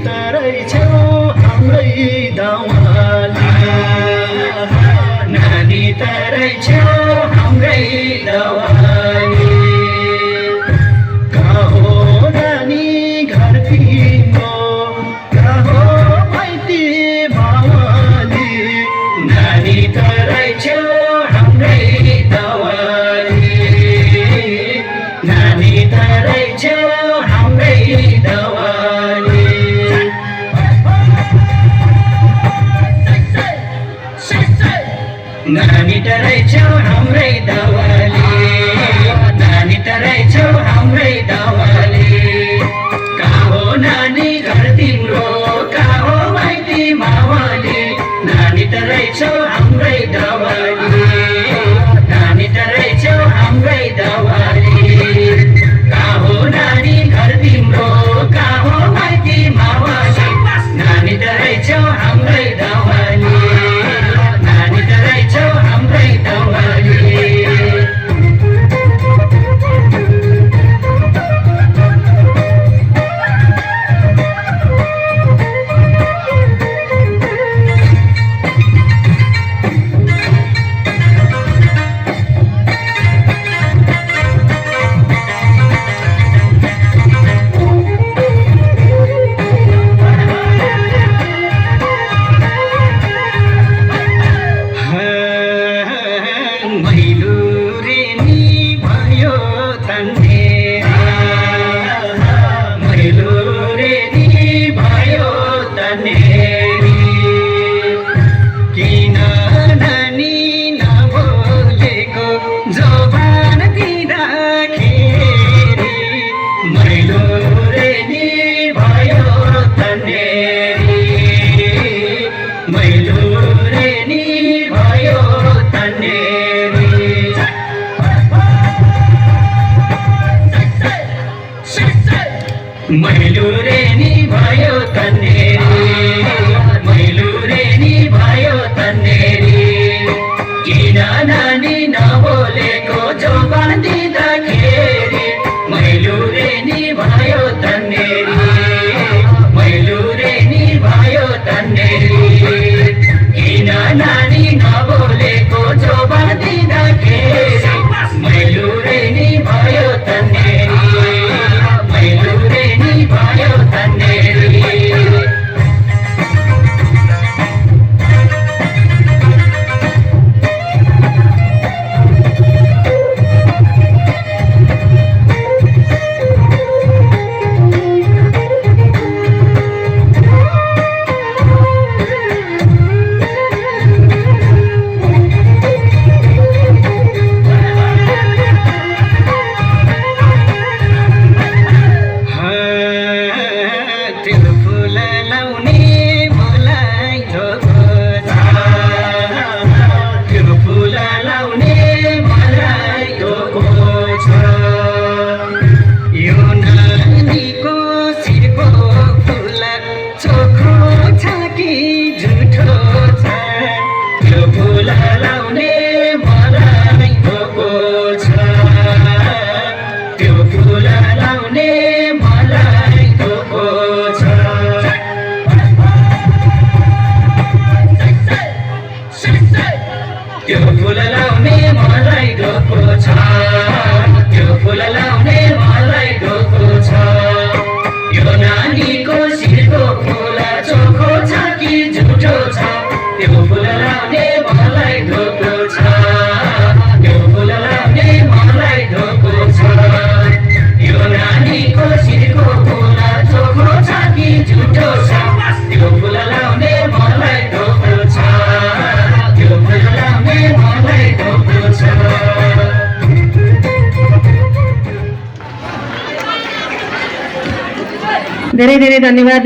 तरै छेउ हाम्रै दवाली नानी तरै छेउ हाम्रै दवाली कहो नानी घर तिम्रो कहो माइती मावली नानी तरै छेउ हाम्रै दवाली नानी तरै छेउ हाम्रै दवाली नानी तरै छेउ हाम्रै दवाली नानी तरै छेउ हाम्रै दवाली कहाँ हो नानी घर तिम्रो कहाँ हो माइती मावली नानी तरै छेउ हाम्रै दवाली नानी तरै छेउ हाम्रै दवाली कहाँ हो नानी घर तिम्रो कहाँ हो माइती मावली नानी तरै छेउ हाम्रै दवाली नानी तरै छेउ हाम्रै दवाली किन नानी नबोलेको जवान दिँदाखेरि मैलो रे नि भयो तन्नेरी मैलो रे नि भयो तन्नेरी मैलो रे नि भयो तन्नेरी मैलो रे नि भयो तन्नेरी किन नानी नबोलेको जवान दिँदाखेरि मैलो रे नि भयो तन्नेरी मैलो रे नि भयो तन्नेरी किन नानी नबोलेको जवान दिँदाखेरि मैलो रे नि भयो तन्नेरी मैलो रे नि भयो तन्नेरी त्यो फुल लाउने मलाई ढोको छ त्यो फुल लाउने मलाई ढोको छ यो नानीको शिरको फुल चोखो छ कि झुठो छ त्यो फुल लाउने मलाई ढोको छ त्यो फुल लाउने मलाई ढोको छ यो नानीको शिरको फुल चोखो छ कि झुठो छ त्यो फुल लाउने मलाई ढोको छ त्यो फुल लाउने मलाई ढोको छ धेरै धेरै धन्यवाद।